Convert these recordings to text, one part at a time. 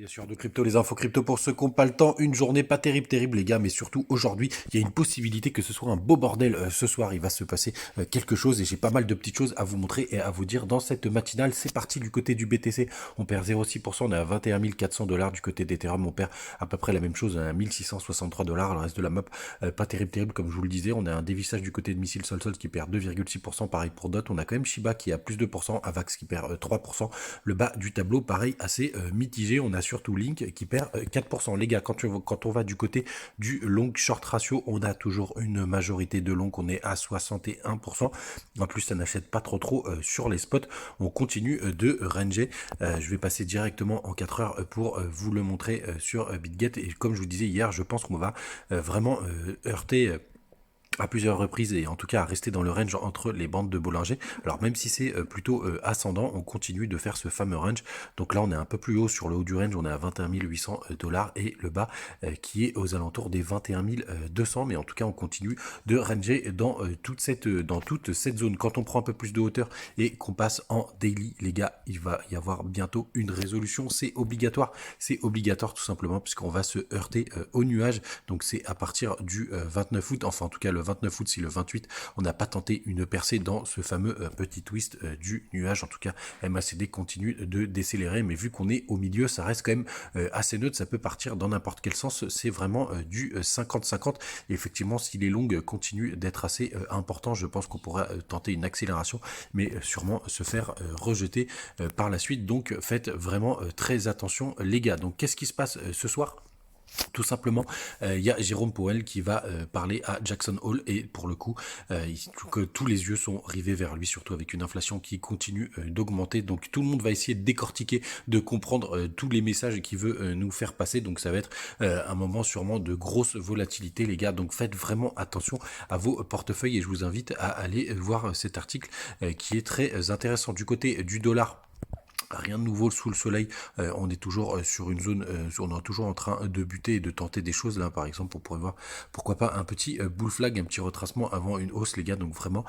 Bien sûr, de crypto, les infos crypto pour ceux qui n'ont pas le temps. Une journée pas terrible les gars, mais surtout aujourd'hui, il y a une possibilité que ce soit un beau bordel. Ce soir, il va se passer quelque chose et j'ai pas mal de petites choses à vous montrer et à vous dire dans cette matinale. C'est parti du côté du BTC. On perd 0,6%, on est à 21 400 $ du côté d'Ethereum. On perd à peu près la même chose, à 1663 $. Le reste de la map, pas terrible comme je vous le disais. On a un dévissage du côté de Missile Sol qui perd 2,6%, pareil pour DOT. On a quand même Shiba qui a plus de %, Avax qui perd 3%. Le bas du tableau, pareil, assez mitigé. On a surtout Link qui perd 4%. Les gars, quand on va du côté du long short ratio, on a toujours une majorité de long, on est à 61%. En plus, ça n'achète pas trop sur les spots. On continue de ranger. Je vais passer directement en 4 heures pour vous le montrer sur BitGet. Et comme je vous disais hier, je pense qu'on va vraiment heurter à plusieurs reprises et en tout cas à rester dans le range entre les bandes de Bollinger. Alors même si c'est plutôt ascendant, on continue de faire ce fameux range. Donc là on est un peu plus haut sur le haut du range, on est à 21 800 $ et le bas qui est aux alentours des 21 200, mais en tout cas on continue de ranger dans toute cette zone. Quand on prend un peu plus de hauteur et qu'on passe en daily, les gars, il va y avoir bientôt une résolution. C'est obligatoire tout simplement puisqu'on va se heurter au nuage. Donc c'est à partir du 29 août, enfin en tout cas le 29 août, si le 28, on n'a pas tenté une percée dans ce fameux petit twist du nuage. En tout cas, MACD continue de décélérer, mais vu qu'on est au milieu, ça reste quand même assez neutre. Ça peut partir dans n'importe quel sens. C'est vraiment du 50-50. Et effectivement, si les longues continuent d'être assez importants, je pense qu'on pourra tenter une accélération, mais sûrement se faire rejeter par la suite. Donc, faites vraiment très attention, les gars. Donc, qu'est-ce qui se passe ce soir ? Tout simplement, il y a Jérôme Powell qui va parler à Jackson Hole et pour le coup, que tous les yeux sont rivés vers lui, surtout avec une inflation qui continue d'augmenter. Donc tout le monde va essayer de décortiquer, de comprendre tous les messages qu'il veut nous faire passer. Donc ça va être un moment sûrement de grosse volatilité, les gars. Donc faites vraiment attention à vos portefeuilles et je vous invite à aller voir cet article qui est très intéressant. Du côté du dollar, rien de nouveau sous le soleil, on est toujours sur une zone, on est toujours en train de buter et de tenter des choses. Là par exemple on pourrait voir pourquoi pas un petit bull flag, un petit retracement avant une hausse, les gars. Donc vraiment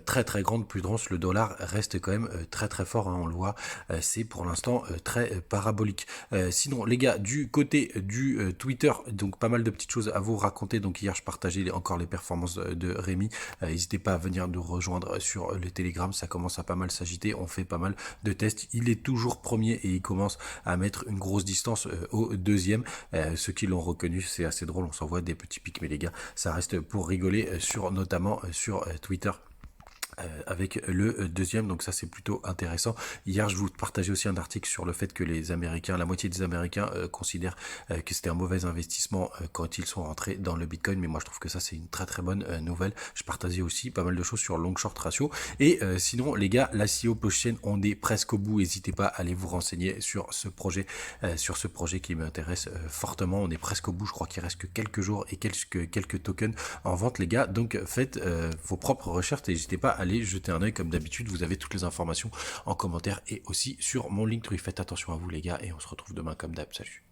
très grande prudence, le dollar reste quand même très fort, hein, on le voit, c'est pour l'instant très parabolique. Sinon les gars, du côté du Twitter, donc pas mal de petites choses à vous raconter. Donc hier je partageais encore les performances de Rémi, n'hésitez pas à venir nous rejoindre sur le Telegram, ça commence à pas mal s'agiter, on fait pas mal de tests. Il est toujours premier et il commence à mettre une grosse distance au deuxième. Ceux qui l'ont reconnu, c'est assez drôle, on s'envoie des petits pics, mais les gars, ça reste pour rigoler notamment sur Twitter. Avec le deuxième, donc ça c'est plutôt intéressant. Hier je vous partageais aussi un article sur le fait que les Américains, la moitié des Américains considèrent que c'était un mauvais investissement quand ils sont rentrés dans le Bitcoin, mais moi je trouve que ça c'est une très bonne nouvelle. Je partageais aussi pas mal de choses sur long short ratio et sinon les gars, la CEO blockchain, on est presque au bout, n'hésitez pas à aller vous renseigner sur ce projet qui m'intéresse fortement. On est presque au bout, je crois qu'il reste que quelques jours et quelques tokens en vente, les gars. Donc faites vos propres recherches et n'hésitez pas à aller jeter un œil comme d'habitude. Vous avez toutes les informations en commentaire et aussi sur mon Linktree. Faites attention à vous les gars et on se retrouve demain comme d'hab. Salut.